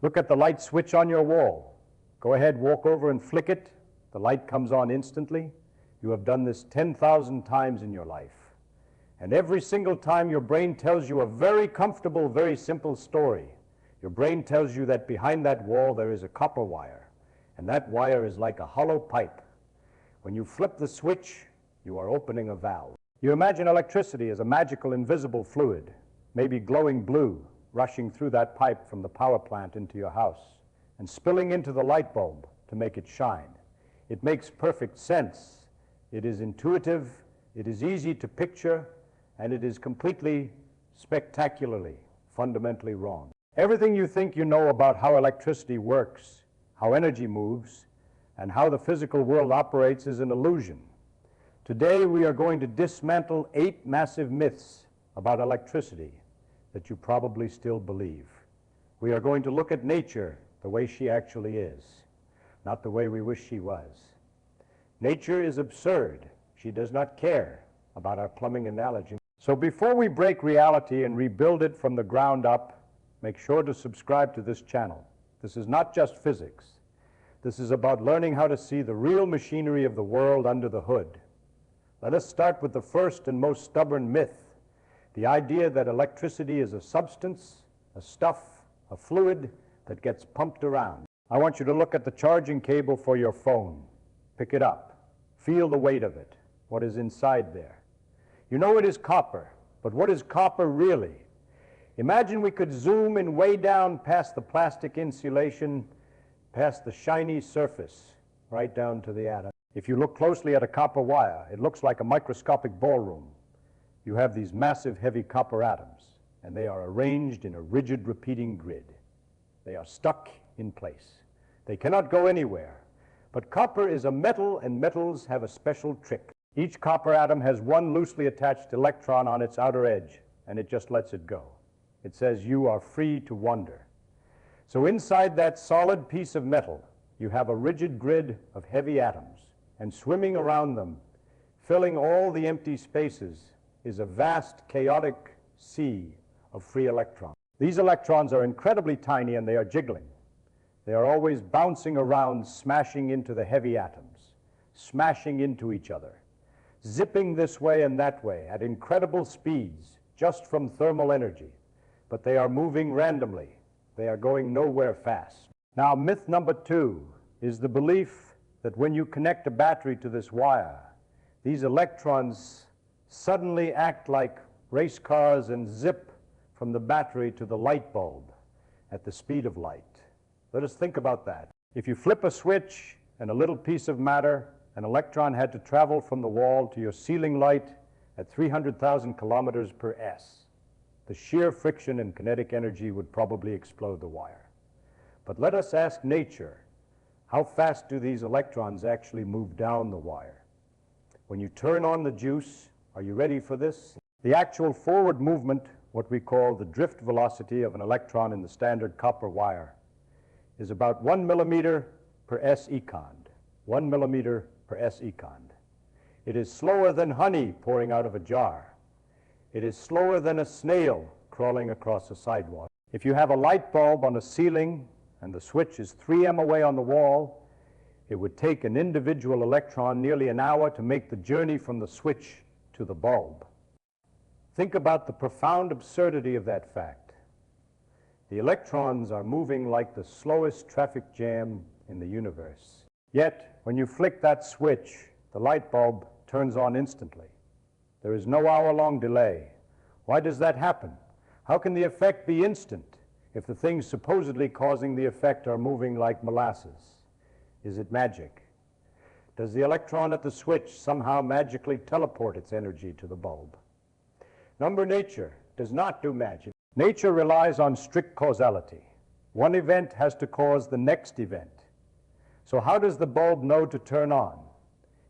Look at the light switch on your wall. Go ahead, walk over and flick it. The light comes on instantly. You have done this 10,000 times in your life. And every single time your brain tells you a very comfortable, very simple story. Your brain tells you that behind that wall there is a copper wire, and that wire is like a hollow pipe. When you flip the switch, you are opening a valve. You imagine electricity as a magical, invisible fluid, maybe glowing blue, rushing through that pipe from the power plant into your house and spilling into the light bulb to make it shine. It makes perfect sense. It is intuitive, it is easy to picture, and it is completely, spectacularly, fundamentally wrong. Everything you think you know about how electricity works, how energy moves, and how the physical world operates is an illusion. Today we are going to dismantle 8 massive myths about electricity that you probably still believe. We are going to look at nature the way she actually is, not the way we wish she was. Nature is absurd. She does not care about our plumbing analogy. So before we break reality and rebuild it from the ground up, make sure to subscribe to this channel. This is not just physics. This is about learning how to see the real machinery of the world under the hood. Let us start with the first and most stubborn myth, the idea that electricity is a substance, a stuff, a fluid that gets pumped around. I want you to look at the charging cable for your phone. Pick it up. Feel the weight of it. What is inside there? You know it is copper, but what is copper really? Imagine we could zoom in way down past the plastic insulation, past the shiny surface, right down to the atom. If you look closely at a copper wire, it looks like a microscopic ballroom. You have these massive, heavy copper atoms, and they are arranged in a rigid, repeating grid. They are stuck in place. They cannot go anywhere. But copper is a metal, and metals have a special trick. Each copper atom has one loosely attached electron on its outer edge, and it just lets it go. It says, you are free to wander. So inside that solid piece of metal, you have a rigid grid of heavy atoms, and swimming around them, filling all the empty spaces, is a vast, chaotic sea of free electrons. These electrons are incredibly tiny, and they are jiggling. They are always bouncing around, smashing into the heavy atoms, smashing into each other, zipping this way and that way at incredible speeds, just from thermal energy. But they are moving randomly. They are going nowhere fast. Now, myth number 2 is the belief that when you connect a battery to this wire, these electrons suddenly act like race cars and zip from the battery to the light bulb at the speed of light. Let us think about that. If you flip a switch and a little piece of matter, an electron had to travel from the wall to your ceiling light at 300,000 kilometers per s. The sheer friction and kinetic energy would probably explode the wire. But let us ask nature, how fast do these electrons actually move down the wire? When you turn on the juice, are you ready for this? The actual forward movement, what we call the drift velocity of an electron in the standard copper wire, is about 1 millimeter per s econd. 1 millimeter per s econd. It is slower than honey pouring out of a jar. It is slower than a snail crawling across a sidewalk. If you have a light bulb on a ceiling and the switch is 3 m away on the wall, it would take an individual electron nearly an hour to make the journey from the switch to the bulb. Think about the profound absurdity of that fact. The electrons are moving like the slowest traffic jam in the universe. Yet, when you flick that switch, the light bulb turns on instantly. There is no hour-long delay. Why does that happen? How can the effect be instant if the things supposedly causing the effect are moving like molasses? Is it magic? Does the electron at the switch somehow magically teleport its energy to the bulb? Number nature does not do magic. Nature relies on strict causality. One event has to cause the next event. So how does the bulb know to turn on?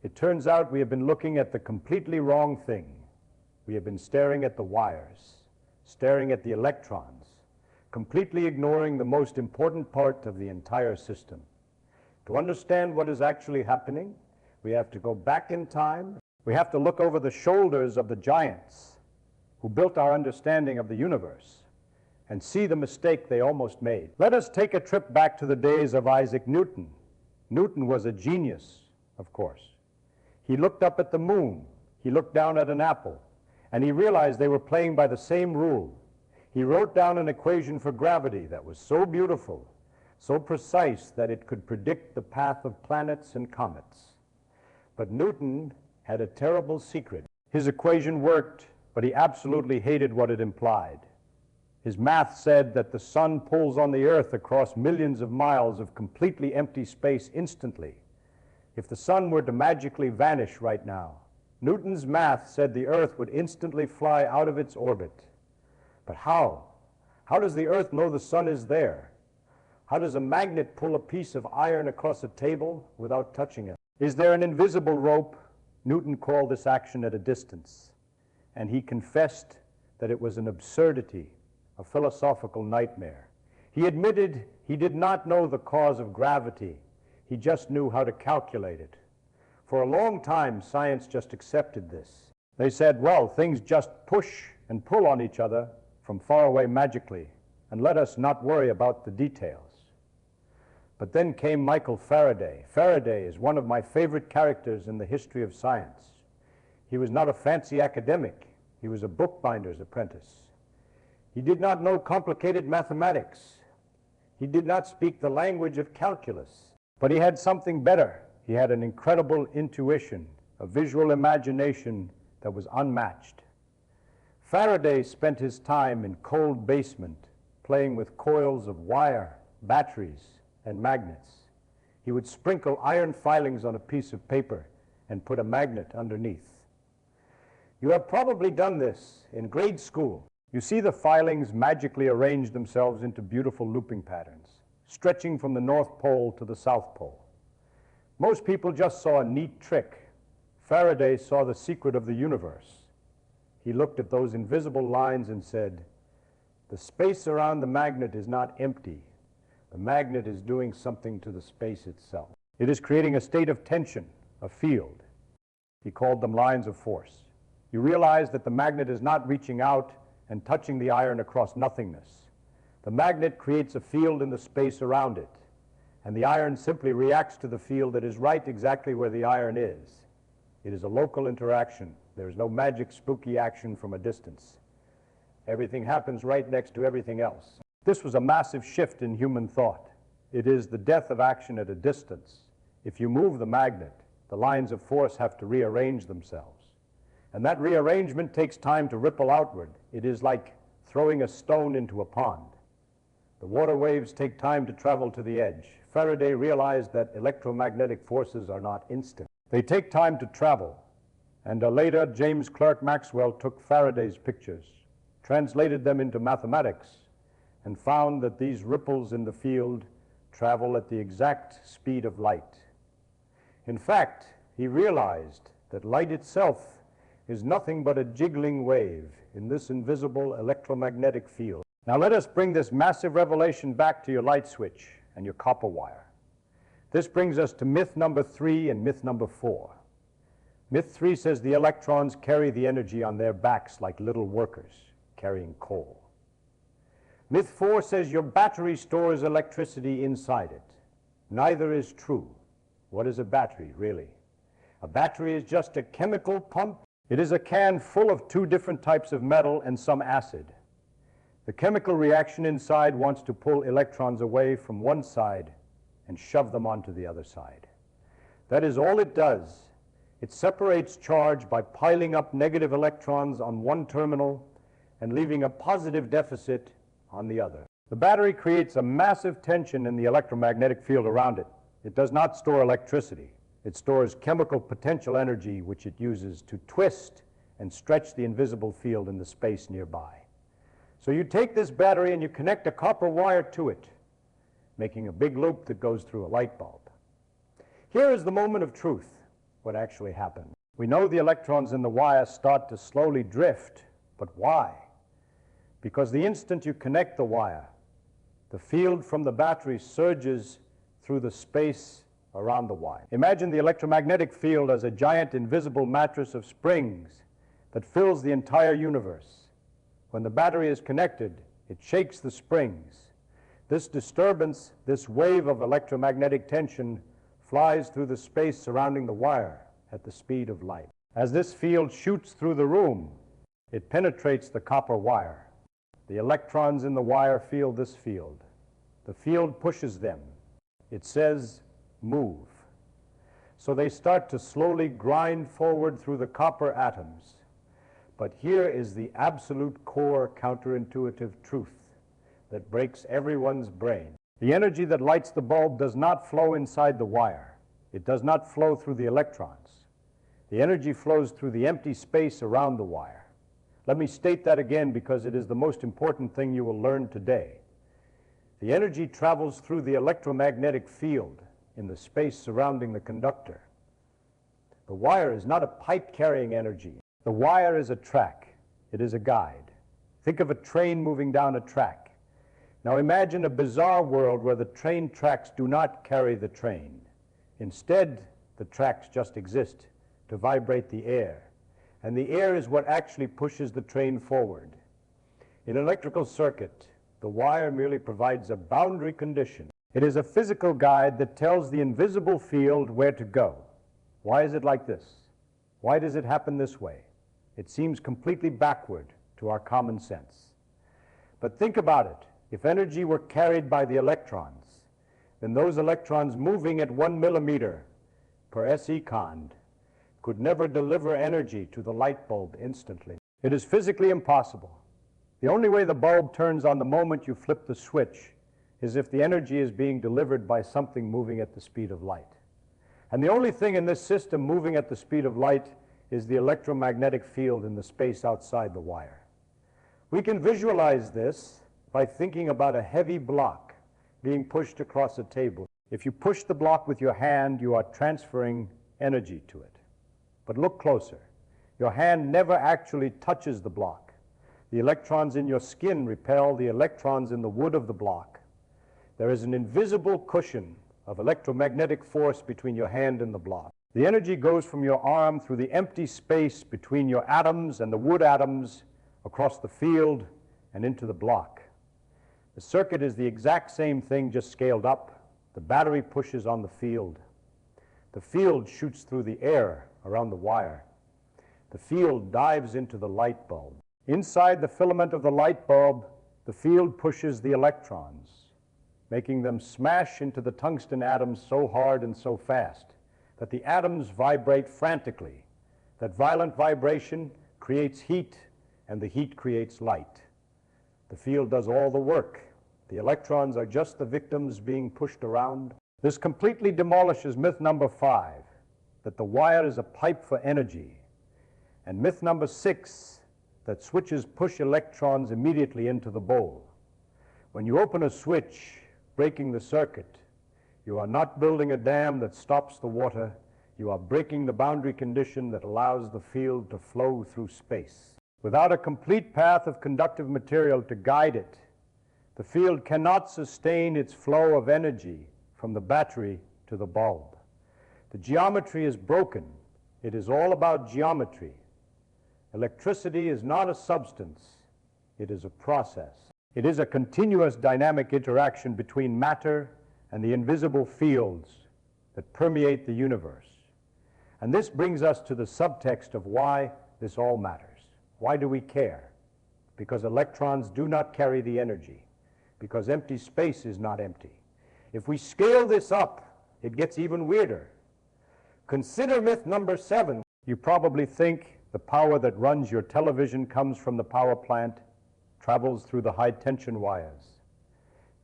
It turns out we have been looking at the completely wrong thing. We have been staring at the wires, staring at the electrons, completely ignoring the most important part of the entire system. To understand what is actually happening, we have to go back in time. We have to look over the shoulders of the giants who built our understanding of the universe. and see the mistake they almost made. Let us take a trip back to the days of Isaac Newton. Newton was a genius, of course. He looked up at the moon, he looked down at an apple, and he realized they were playing by the same rule. He wrote down an equation for gravity that was so beautiful, so precise that it could predict the path of planets and comets. But Newton had a terrible secret. His equation worked, but he absolutely hated what it implied. His math said that the sun pulls on the earth across millions of miles of completely empty space instantly. If the sun were to magically vanish right now, Newton's math said the earth would instantly fly out of its orbit. But how? How does the earth know the sun is there? How does a magnet pull a piece of iron across a table without touching it? Is there an invisible rope? Newton called this action at a distance, and he confessed that it was an absurdity, a philosophical nightmare. He admitted he did not know the cause of gravity. He just knew how to calculate it. For a long time, science just accepted this. They said, well, things just push and pull on each other from far away magically, and let us not worry about the details. But then came Michael Faraday. Faraday is one of my favorite characters in the history of science. He was not a fancy academic. He was a bookbinder's apprentice. He did not know complicated mathematics. He did not speak the language of calculus. But he had something better. He had an incredible intuition, a visual imagination that was unmatched. Faraday spent his time in cold basement playing with coils of wire, batteries, and magnets. He would sprinkle iron filings on a piece of paper and put a magnet underneath. You have probably done this in grade school. You see the filings magically arrange themselves into beautiful looping patterns, stretching from the North Pole to the South Pole. Most people just saw a neat trick. Faraday saw the secret of the universe. He looked at those invisible lines and said, the space around the magnet is not empty. The magnet is doing something to the space itself. It is creating a state of tension, a field. He called them lines of force. You realize that the magnet is not reaching out and touching the iron across nothingness. The magnet creates a field in the space around it, and the iron simply reacts to the field that is right exactly where the iron is. It is a local interaction. There is no magic, spooky action from a distance. Everything happens right next to everything else. This was a massive shift in human thought. It is the death of action at a distance. If you move the magnet, the lines of force have to rearrange themselves. And that rearrangement takes time to ripple outward. It is like throwing a stone into a pond. The water waves take time to travel to the edge. Faraday realized that electromagnetic forces are not instant. They take time to travel. And later, James Clerk Maxwell took Faraday's pictures, translated them into mathematics, and found that these ripples in the field travel at the exact speed of light. In fact, he realized that light itself is nothing but a jiggling wave in this invisible electromagnetic field. Now let us bring this massive revelation back to your light switch and your copper wire. This brings us to myth number 3 and myth number 4. Myth 3 says the electrons carry the energy on their backs like little workers carrying coal. Myth 4 says your battery stores electricity inside it. Neither is true. What is a battery, really? A battery is just a chemical pump. It is a can full of 2 different types of metal and some acid. The chemical reaction inside wants to pull electrons away from one side and shove them onto the other side. That is all it does. It separates charge by piling up negative electrons on one terminal and leaving a positive deficit on the other. The battery creates a massive tension in the electromagnetic field around it. It does not store electricity. It stores chemical potential energy, which it uses to twist and stretch the invisible field in the space nearby. So you take this battery and you connect a copper wire to it, making a big loop that goes through a light bulb. Here is the moment of truth, what actually happened. We know the electrons in the wire start to slowly drift, but why? Because the instant you connect the wire, the field from the battery surges through the space around the wire. Imagine the electromagnetic field as a giant invisible mattress of springs that fills the entire universe. When the battery is connected, It shakes the springs. This disturbance, this wave of electromagnetic tension, flies through the space surrounding the wire at the speed of light. As this field shoots through the room, it penetrates the copper wire. The electrons in the wire feel this field. The field pushes them. It says, move. So they start to slowly grind forward through the copper atoms. But here is the absolute core counterintuitive truth that breaks everyone's brain. The energy that lights the bulb does not flow inside the wire. It does not flow through the electrons. The energy flows through the empty space around the wire. Let me state that again because it is the most important thing you will learn today. The energy travels through the electromagnetic field in the space surrounding the conductor. The wire is not a pipe carrying energy. The wire is a track. It is a guide. Think of a train moving down a track. Now imagine a bizarre world where the train tracks do not carry the train. Instead, the tracks just exist to vibrate the air. And the air is what actually pushes the train forward. In an electrical circuit, the wire merely provides a boundary condition. It is a physical guide that tells the invisible field where to go. Why is it like this? Why does it happen this way? It seems completely backward to our common sense. But think about it. If energy were carried by the electrons, then those electrons moving at 1 millimeter per second could never deliver energy to the light bulb instantly. It is physically impossible. The only way the bulb turns on the moment you flip the switch is if the energy is being delivered by something moving at the speed of light. And the only thing in this system moving at the speed of light is the electromagnetic field in the space outside the wire. We can visualize this by thinking about a heavy block being pushed across a table. If you push the block with your hand, you are transferring energy to it. But look closer. Your hand never actually touches the block. The electrons in your skin repel the electrons in the wood of the block. There is an invisible cushion of electromagnetic force between your hand and the block. The energy goes from your arm through the empty space between your atoms and the wood atoms across the field and into the block. The circuit is the exact same thing, just scaled up. The battery pushes on the field. The field shoots through the air around the wire. The field dives into the light bulb. Inside the filament of the light bulb, the field pushes the electrons, making them smash into the tungsten atoms so hard and so fast that the atoms vibrate frantically. That violent vibration creates heat, and the heat creates light. The field does all the work. The electrons are just the victims being pushed around. This completely demolishes myth number 5, that the wire is a pipe for energy, and myth number 6, that switches push electrons immediately into the bowl. When you open a switch, breaking the circuit, you are not building a dam that stops the water. You are breaking the boundary condition that allows the field to flow through space. Without a complete path of conductive material to guide it, the field cannot sustain its flow of energy from the battery to the bulb. The geometry is broken. It is all about geometry. Electricity is not a substance. It is a process. It is a continuous dynamic interaction between matter and the invisible fields that permeate the universe. And this brings us to the subtext of why this all matters. Why do we care? Because electrons do not carry the energy. Because empty space is not empty. If we scale this up, it gets even weirder. Consider myth number 7. You probably think the power that runs your television comes from the power plant, travels through the high-tension wires,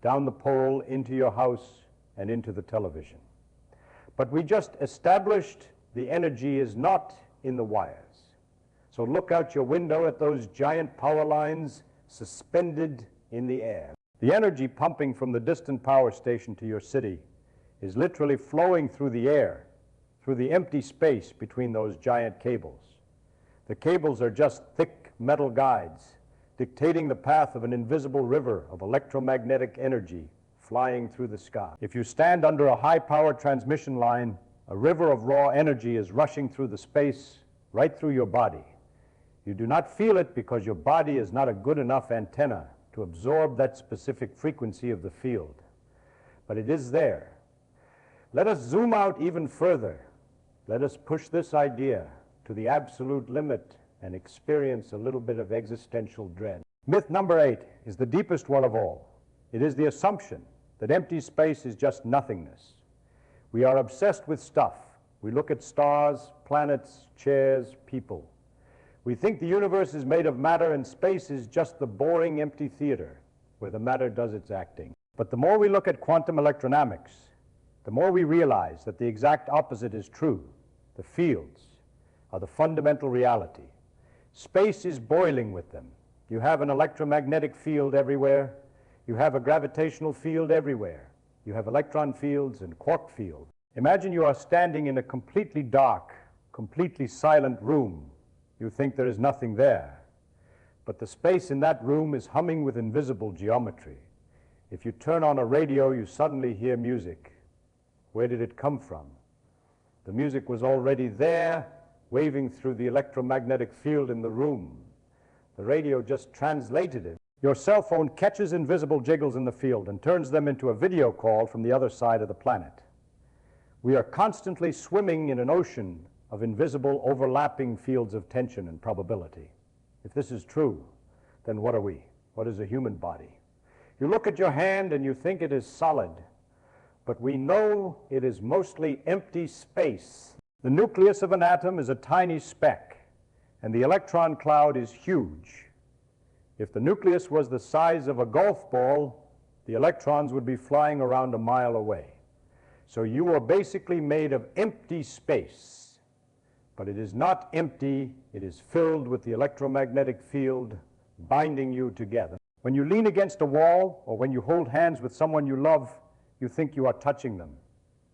down the pole into your house and into the television. But we just established the energy is not in the wires. So look out your window at those giant power lines suspended in the air. The energy pumping from the distant power station to your city is literally flowing through the air, through the empty space between those giant cables. The cables are just thick metal guides dictating the path of an invisible river of electromagnetic energy flying through the sky. If you stand under a high-power transmission line, a river of raw energy is rushing through the space right through your body. You do not feel it because your body is not a good enough antenna to absorb that specific frequency of the field. But it is there. Let us zoom out even further. Let us push this idea to the absolute limit and experience a little bit of existential dread. Myth number 8 is the deepest one of all. It is the assumption that empty space is just nothingness. We are obsessed with stuff. We look at stars, planets, chairs, people. We think the universe is made of matter and space is just the boring empty theater where the matter does its acting. But the more we look at quantum electrodynamics, the more we realize that the exact opposite is true. The fields are the fundamental reality. Space is boiling with them. You have an electromagnetic field everywhere. You have a gravitational field everywhere. You have electron fields and quark fields. Imagine you are standing in a completely dark, completely silent room. You think there is nothing there. But the space in that room is humming with invisible geometry. If you turn on a radio, you suddenly hear music. Where did it come from? The music was already there, waving through the electromagnetic field in the room. The radio just translated it. Your cell phone catches invisible jiggles in the field and turns them into a video call from the other side of the planet. We are constantly swimming in an ocean of invisible overlapping fields of tension and probability. If this is true, then what are we? What is a human body? You look at your hand and you think it is solid, but we know it is mostly empty space. The nucleus of an atom is a tiny speck, and the electron cloud is huge. If the nucleus was the size of a golf ball, the electrons would be flying around a mile away. So you are basically made of empty space. But it is not empty, it is filled with the electromagnetic field binding you together. When you lean against a wall, or when you hold hands with someone you love, you think you are touching them.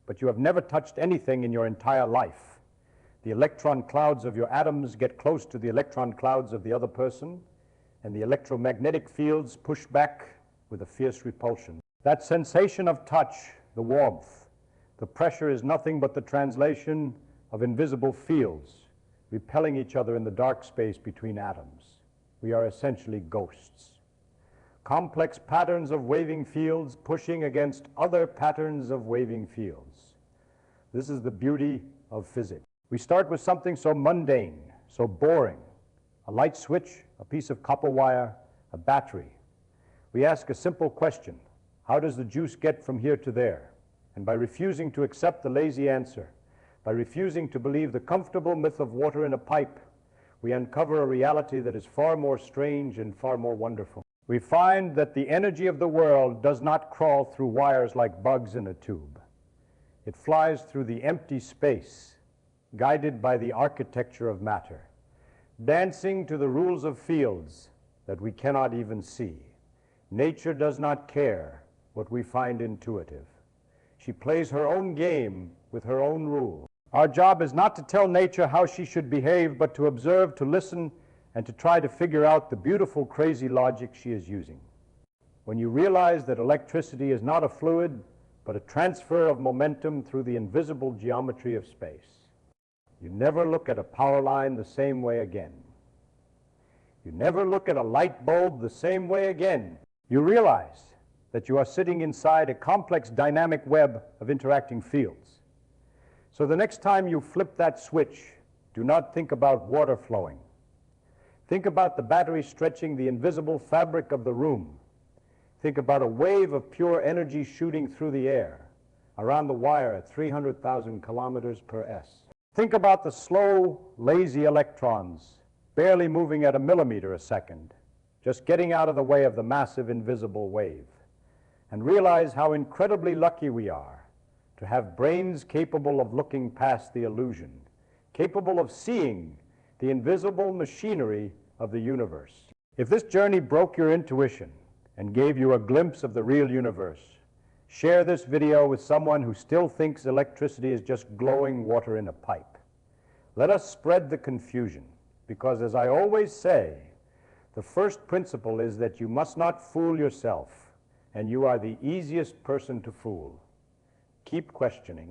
But you have never touched anything in your entire life. The electron clouds of your atoms get close to the electron clouds of the other person, and the electromagnetic fields push back with a fierce repulsion. That sensation of touch, the warmth, the pressure is nothing but the translation of invisible fields repelling each other in the dark space between atoms. We are essentially ghosts. Complex patterns of waving fields pushing against other patterns of waving fields. This is the beauty of physics. We start with something so mundane, so boring, a light switch, a piece of copper wire, a battery. We ask a simple question: how does the juice get from here to there? And by refusing to accept the lazy answer, by refusing to believe the comfortable myth of water in a pipe, we uncover a reality that is far more strange and far more wonderful. We find that the energy of the world does not crawl through wires like bugs in a tube. It flies through the empty space, guided by the architecture of matter, dancing to the rules of fields that we cannot even see. Nature does not care what we find intuitive. She plays her own game with her own rules. Our job is not to tell nature how she should behave, but to observe, to listen, and to try to figure out the beautiful, crazy logic she is using. When you realize that electricity is not a fluid, but a transfer of momentum through the invisible geometry of space, you never look at a power line the same way again. You never look at a light bulb the same way again. You realize that you are sitting inside a complex dynamic web of interacting fields. So the next time you flip that switch, do not think about water flowing. Think about the battery stretching the invisible fabric of the room. Think about a wave of pure energy shooting through the air, around the wire at 300,000 kilometers per s. Think about the slow, lazy electrons, barely moving at a millimeter a second, just getting out of the way of the massive invisible wave. And realize how incredibly lucky we are to have brains capable of looking past the illusion, capable of seeing the invisible machinery of the universe. If this journey broke your intuition and gave you a glimpse of the real universe, share this video with someone who still thinks electricity is just glowing water in a pipe. Let us spread the confusion, because as I always say, the first principle is that you must not fool yourself, and you are the easiest person to fool. Keep questioning.